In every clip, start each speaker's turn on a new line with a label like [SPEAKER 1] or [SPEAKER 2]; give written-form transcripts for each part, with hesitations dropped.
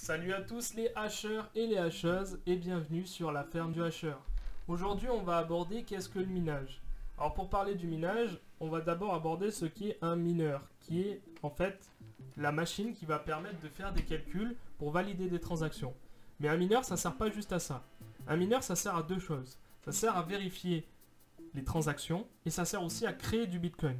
[SPEAKER 1] Salut à tous les hacheurs et les hacheuses et bienvenue sur la ferme du hacheur. Aujourd'hui on va aborder qu'est-ce que le minage. Alors pour parler du minage, on va d'abord aborder ce qui est un mineur, qui est en fait la machine qui va permettre de faire des calculs pour valider des transactions. Mais un mineur ça sert pas juste à ça. Un mineur ça sert à deux choses. Ça sert à vérifier les transactions et ça sert aussi à créer du bitcoin.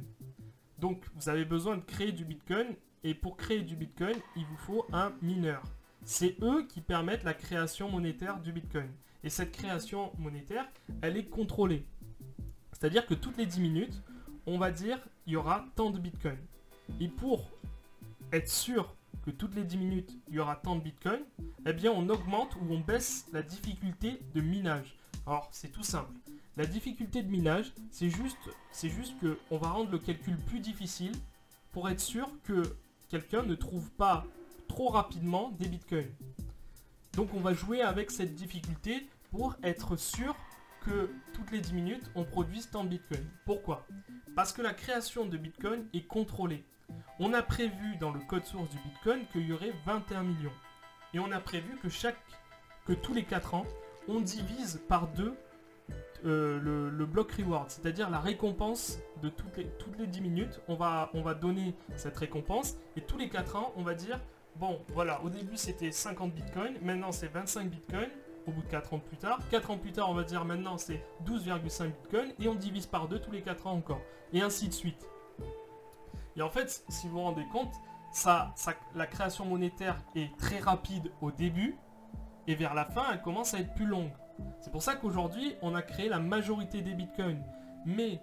[SPEAKER 1] Donc vous avez besoin de créer du bitcoin et pour créer du bitcoin il vous faut un mineur. C'est eux qui permettent la création monétaire du bitcoin. Et cette création monétaire, elle est contrôlée. C'est-à-dire que toutes les 10 minutes, on va dire il y aura tant de bitcoin. Et pour être sûr que toutes les 10 minutes, il y aura tant de bitcoin, eh bien on augmente ou on baisse la difficulté de minage. Alors c'est tout simple. La difficulté de minage, c'est juste que on va rendre le calcul plus difficile pour être sûr que quelqu'un ne trouve pas trop rapidement des bitcoins. Donc on va jouer avec cette difficulté pour être sûr que toutes les 10 minutes on produise tant de bitcoin. Pourquoi? Parce que la création de bitcoin est contrôlée. On a prévu dans le code source du bitcoin qu'il y aurait 21 millions. Et on a prévu que tous les 4 ans, on divise par 2 le block reward, c'est-à-dire la récompense de toutes les 10 minutes. On va donner cette récompense et tous les 4 ans, on va dire bon, voilà, au début c'était 50 bitcoins, maintenant c'est 25 bitcoins, au bout de 4 ans plus tard. 4 ans plus tard, on va dire maintenant c'est 12,5 bitcoins, et on divise par 2 tous les 4 ans encore, et ainsi de suite. Et en fait, si vous vous rendez compte, la création monétaire est très rapide au début, et vers la fin, elle commence à être plus longue. C'est pour ça qu'aujourd'hui, on a créé la majorité des bitcoins. Mais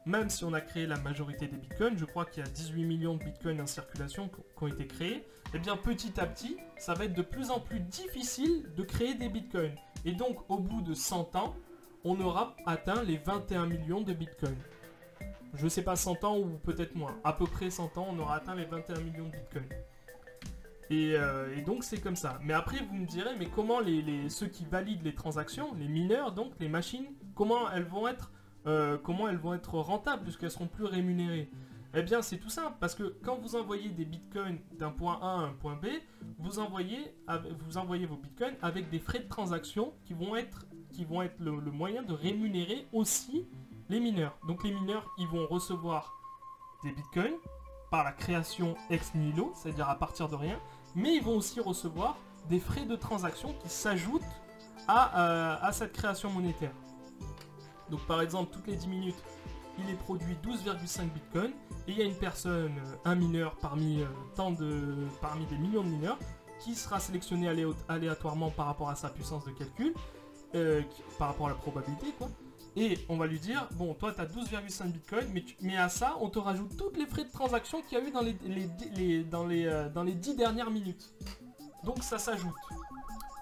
[SPEAKER 1] même si on a créé la majorité des bitcoins, je crois qu'il y a 18 millions de bitcoins en circulation qui ont été créés, et bien petit à petit, ça va être de plus en plus difficile de créer des bitcoins. Et donc au bout de 100 ans, on aura atteint les 21 millions de bitcoins. Je ne sais pas 100 ans ou peut-être moins. À peu près 100 ans, on aura atteint les 21 millions de bitcoins. Et donc c'est comme ça. Mais après vous me direz, mais comment ceux qui valident les transactions, les mineurs donc, les machines, comment elles vont être rentables puisqu'elles seront plus rémunérées? Eh bien c'est tout simple, parce que quand vous envoyez des bitcoins d'un point A à un point B, vous envoyez vos bitcoins avec des frais de transaction qui vont être le moyen de rémunérer aussi les mineurs. Donc les mineurs, ils vont recevoir des bitcoins par la création ex nihilo, c'est-à-dire à partir de rien, mais ils vont aussi recevoir des frais de transaction qui s'ajoutent à cette création monétaire. Donc par exemple, toutes les 10 minutes, il est produit 12,5 bitcoins, et il y a une personne, un mineur parmi des millions de mineurs, qui sera sélectionné aléatoirement par rapport à sa puissance de calcul, par rapport à la probabilité, quoi. Et on va lui dire, bon, toi tu as 12,5 bitcoins, mais à ça, on te rajoute toutes les frais de transaction qu'il y a eu dans les 10 dernières minutes. Donc ça s'ajoute.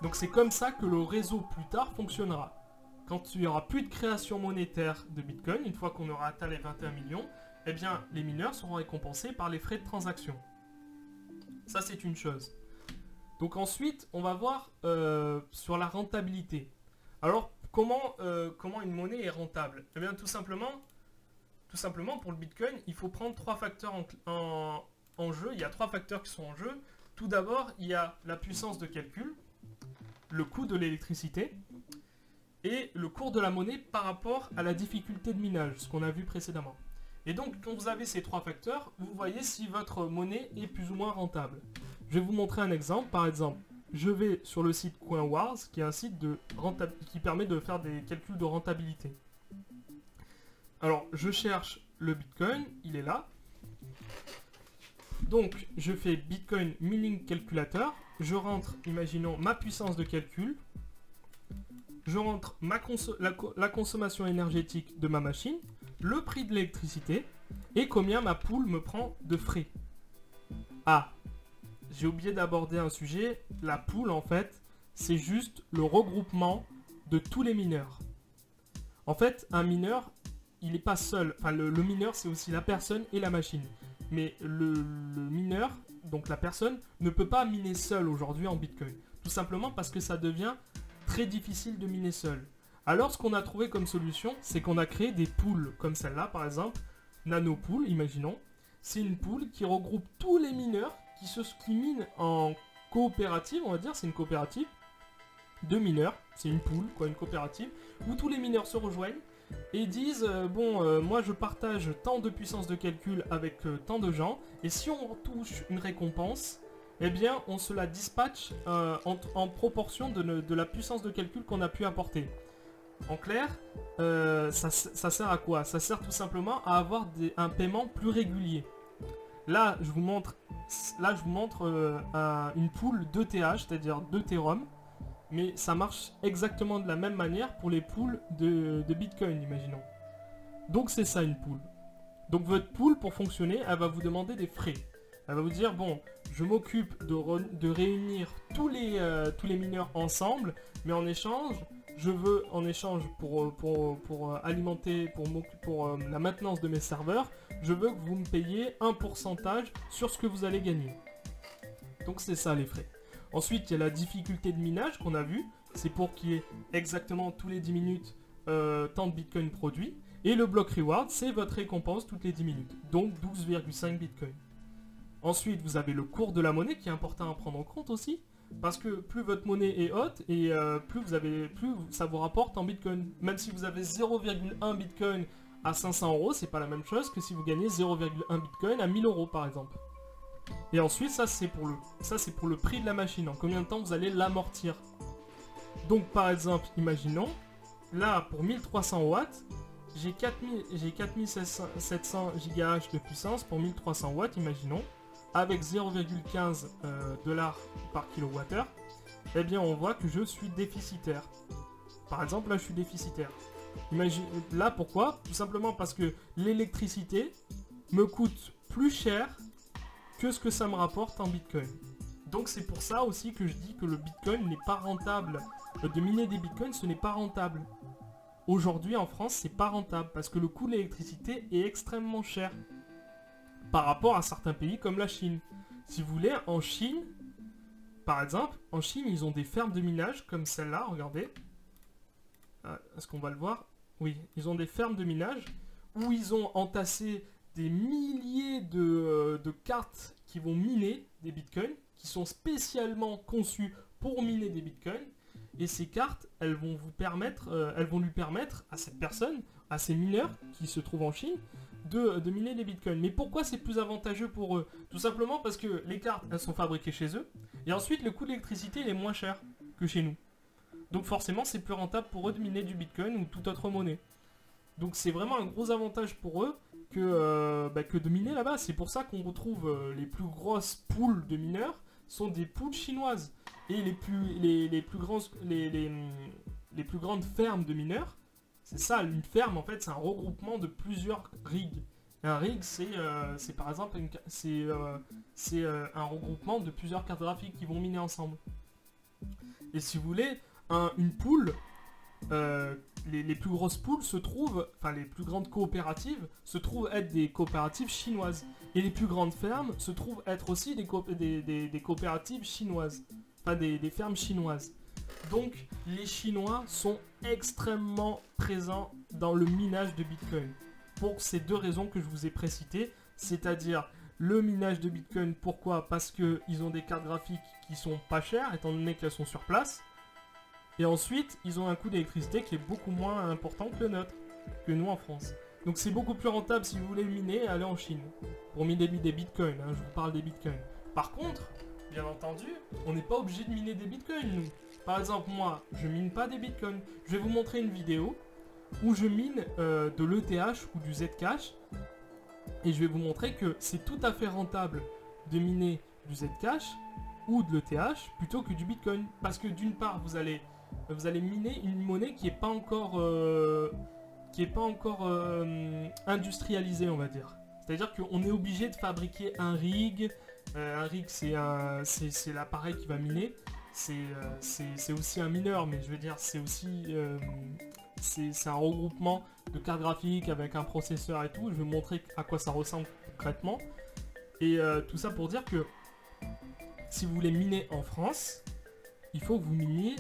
[SPEAKER 1] Donc c'est comme ça que le réseau plus tard fonctionnera. Quand il n'y aura plus de création monétaire de bitcoin, une fois qu'on aura atteint les 21 millions, eh bien les mineurs seront récompensés par les frais de transaction. Ça c'est une chose. Donc ensuite, on va voir sur la rentabilité. Alors, comment une monnaie est rentable? Eh bien, tout simplement, pour le Bitcoin, il faut prendre 3 facteurs en jeu. Il y a 3 facteurs qui sont en jeu. Tout d'abord, il y a la puissance de calcul, le coût de l'électricité et le cours de la monnaie par rapport à la difficulté de minage, ce qu'on a vu précédemment. Et donc, quand vous avez ces 3 facteurs, vous voyez si votre monnaie est plus ou moins rentable. Je vais vous montrer un exemple. Par exemple, je vais sur le site CoinWars, qui est un site qui permet de faire des calculs de rentabilité. Alors, je cherche le Bitcoin, il est là. Donc, je fais Bitcoin Mining Calculator. Je rentre, imaginons, ma puissance de calcul. Je rentre la consommation énergétique de ma machine, le prix de l'électricité, et combien ma pool me prend de frais. Ah, j'ai oublié d'aborder un sujet. La pool, en fait, c'est juste le regroupement de tous les mineurs. En fait, un mineur, il n'est pas seul. Enfin, le mineur, c'est aussi la personne et la machine. Mais le mineur, donc la personne, ne peut pas miner seul aujourd'hui en Bitcoin. Tout simplement parce que ça devient très difficile de miner seul. Alors, ce qu'on a trouvé comme solution, c'est qu'on a créé des pools, comme celle-là, par exemple. Nanopool, imaginons. C'est une pool qui regroupe tous les mineurs qui minent en coopérative, on va dire, c'est une coopérative de mineurs, c'est une pool, quoi, une coopérative, où tous les mineurs se rejoignent et disent moi je partage tant de puissance de calcul avec tant de gens, et si on touche une récompense, eh bien on se la dispatche en proportion de la puissance de calcul qu'on a pu apporter. En clair, ça sert à quoi? Ça sert tout simplement à avoir un paiement plus régulier. Là je vous montre, une pool d'ETH, c'est-à-dire d'Ethereum. Mais ça marche exactement de la même manière pour les pools de Bitcoin, imaginons. Donc c'est ça une pool. Donc votre pool, pour fonctionner, elle va vous demander des frais. Elle va vous dire, bon, je m'occupe de réunir tous les mineurs ensemble, mais en échange, pour alimenter, pour la maintenance de mes serveurs, je veux que vous me payiez un pourcentage sur ce que vous allez gagner. Donc c'est ça les frais. Ensuite, il y a la difficulté de minage qu'on a vu. C'est pour qu'il y ait exactement tous les 10 minutes tant de bitcoin produits. Et le block reward, c'est votre récompense toutes les 10 minutes. Donc 12,5 bitcoin. Ensuite, vous avez le cours de la monnaie qui est important à prendre en compte aussi. Parce que plus votre monnaie est haute et plus ça vous rapporte en bitcoin. Même si vous avez 0,1 bitcoin à 500 €, c'est pas la même chose que si vous gagnez 0,1 bitcoin à 1000 € par exemple. Et ensuite, ça c'est pour le prix de la machine, en combien de temps vous allez l'amortir. Donc par exemple, imaginons, là pour 1300 watts, j'ai 4700 GHz de puissance pour 1300 watts, imaginons, avec 0,15 $ par kilowattheure, eh bien on voit que je suis déficitaire. Par exemple, là je suis déficitaire. Là pourquoi? Tout simplement parce que l'électricité me coûte plus cher que ce que ça me rapporte en bitcoin. Donc c'est pour ça aussi que je dis que le bitcoin n'est pas rentable. De miner des bitcoins, ce n'est pas rentable. Aujourd'hui en France, c'est pas rentable parce que le coût de l'électricité est extrêmement cher par rapport à certains pays comme la Chine. Si vous voulez, en Chine, par exemple, en Chine, ils ont des fermes de minage comme celle-là, regardez. Est-ce qu'on va le voir? Oui, ils ont des fermes de minage où ils ont entassé des milliers de cartes qui vont miner des bitcoins, qui sont spécialement conçues pour miner des bitcoins. Et ces cartes, elles vont lui permettre à cette personne, à ces mineurs qui se trouvent en Chine, de miner des bitcoins. Mais pourquoi c'est plus avantageux pour eux? Tout simplement parce que les cartes, elles sont fabriquées chez eux. Et ensuite, le coût de l'électricité, il est moins cher que chez nous. Donc forcément, c'est plus rentable pour eux de miner du bitcoin ou toute autre monnaie. Donc c'est vraiment un gros avantage pour eux que de miner là-bas. C'est pour ça qu'on retrouve les plus grosses pools de mineurs sont des pools chinoises. Et les plus grandes fermes de mineurs, c'est ça, une ferme en fait, c'est un regroupement de plusieurs rigs. Un rig, c'est par exemple un regroupement de plusieurs cartes graphiques qui vont miner ensemble. Et si vous voulez, une pool, les plus grosses pools se trouvent, enfin les plus grandes coopératives se trouvent être des coopératives chinoises. Et les plus grandes fermes se trouvent être aussi des coopératives chinoises. Enfin des fermes chinoises. Donc les Chinois sont extrêmement présents dans le minage de Bitcoin. Pour ces deux raisons que je vous ai précitées, c'est-à-dire le minage de Bitcoin, pourquoi? Parce qu'ils ont des cartes graphiques qui sont pas chères, étant donné qu'elles sont sur place. Et ensuite, ils ont un coût d'électricité qui est beaucoup moins important que le nôtre, que nous en France. Donc c'est beaucoup plus rentable si vous voulez miner, aller en Chine. Pour miner des bitcoins, hein, je vous parle des bitcoins. Par contre, bien entendu, on n'est pas obligé de miner des bitcoins, nous. Par exemple, moi, je mine pas des bitcoins. Je vais vous montrer une vidéo où je mine de l'ETH ou du Zcash. Et je vais vous montrer que c'est tout à fait rentable de miner du Zcash ou de l'ETH plutôt que du bitcoin. Parce que d'une part, vous allez miner une monnaie qui n'est pas encore, industrialisée, on va dire. C'est-à-dire qu'on est obligé de fabriquer un rig. Un rig, c'est l'appareil qui va miner. C'est aussi un mineur, mais je veux dire, c'est aussi c'est un regroupement de cartes graphiques avec un processeur et tout. Je vais vous montrer à quoi ça ressemble concrètement. Et tout ça pour dire que si vous voulez miner en France, il faut que vous miniez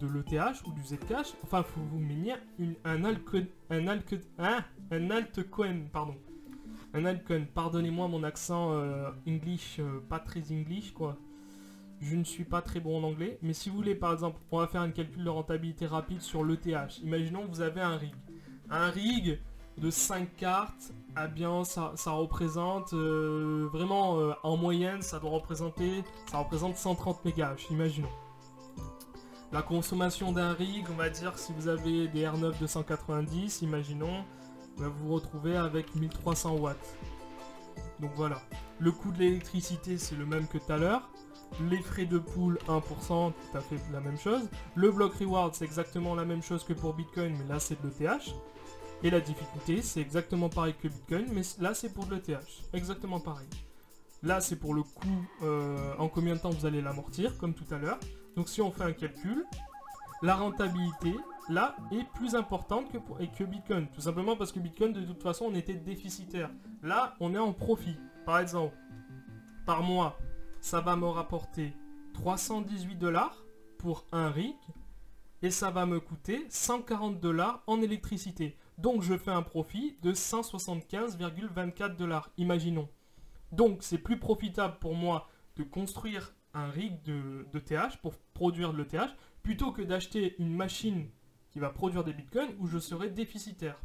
[SPEAKER 1] de l'ETH ou du Zcash. Enfin, il faut que vous miniez un altcoin, pardon. Un altcoin. Pardonnez-moi mon accent English, pas très English, quoi. je ne suis pas très bon en anglais, mais si vous voulez, par exemple, on va faire un calcul de rentabilité rapide sur l'ETH. Imaginons que vous avez un rig. Un rig de 5 cartes, eh bien, ça représente vraiment, en moyenne, ça représente 130 mégahash, imaginons. La consommation d'un rig, on va dire, si vous avez des R9 290, imaginons, vous vous retrouvez avec 1300 watts. Donc voilà. Le coût de l'électricité, c'est le même que tout à l'heure. Les frais de pool, 1%, tout à fait la même chose. Le block reward, c'est exactement la même chose que pour Bitcoin, mais là, c'est de l'ETH. Et la difficulté, c'est exactement pareil que Bitcoin, mais là, c'est pour de l'ETH. Exactement pareil. Là, c'est pour le coût, en combien de temps vous allez l'amortir, comme tout à l'heure. Donc si on fait un calcul, la rentabilité, là, est plus importante que Bitcoin. Tout simplement parce que Bitcoin, de toute façon, on était déficitaire. Là, on est en profit. Par exemple, par mois, ça va me rapporter 318 $ pour un rig. Et ça va me coûter 140 $ en électricité. Donc je fais un profit de 175,24 $. Imaginons. Donc c'est plus profitable pour moi de construire un rig de TH pour produire de l'ETH plutôt que d'acheter une machine qui va produire des bitcoins où je serai déficitaire.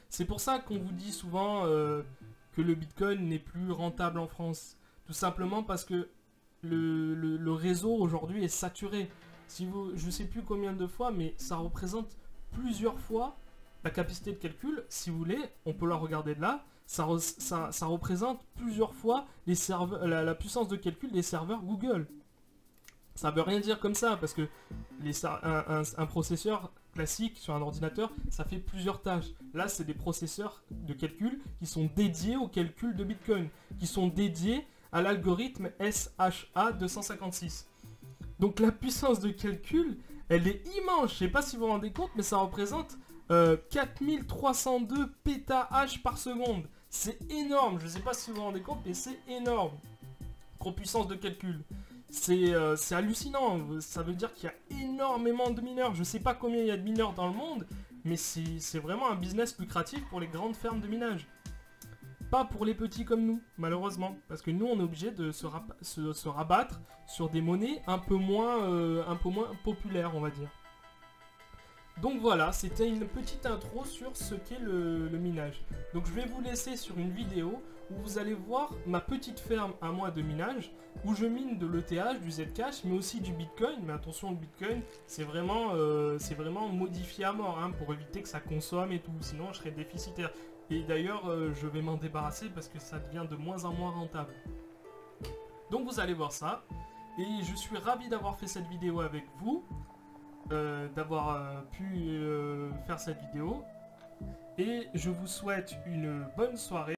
[SPEAKER 1] C'est pour ça qu'on vous dit souvent que le bitcoin n'est plus rentable en France. Tout simplement parce que le réseau aujourd'hui est saturé. Je ne sais plus combien de fois, mais ça représente plusieurs fois la capacité de calcul. Si vous voulez, on peut la regarder de là. Ça représente plusieurs fois la puissance de calcul des serveurs Google. Ça veut rien dire comme ça, parce que un processeur classique sur un ordinateur, ça fait plusieurs tâches. Là, c'est des processeurs de calcul qui sont dédiés au calcul de Bitcoin, qui sont dédiés à l'algorithme SHA-256. Donc la puissance de calcul, elle est immense. Je sais pas si vous vous rendez compte, mais ça représente 4302 pétahash par seconde. C'est énorme. Je ne sais pas si vous vous rendez compte, mais c'est énorme. En puissance de calcul. C'est hallucinant. Ça veut dire qu'il y a énormément de mineurs. Je ne sais pas combien il y a de mineurs dans le monde, mais c'est vraiment un business lucratif pour les grandes fermes de minage. Pas pour les petits comme nous, malheureusement. Parce que nous, on est obligé de se rabattre sur des monnaies un peu moins populaires, on va dire. Donc voilà, c'était une petite intro sur ce qu'est le minage. Donc je vais vous laisser sur une vidéo où vous allez voir ma petite ferme à moi de minage, où je mine de l'ETH, du Zcash, mais aussi du Bitcoin. Mais attention, le Bitcoin, c'est vraiment modifié à mort, hein, pour éviter que ça consomme et tout, sinon je serais déficitaire. Et d'ailleurs, je vais m'en débarrasser parce que ça devient de moins en moins rentable. Donc vous allez voir ça. Et je suis ravi d'avoir fait cette vidéo avec vous. D'avoir pu faire cette vidéo. Et je vous souhaite une bonne soirée.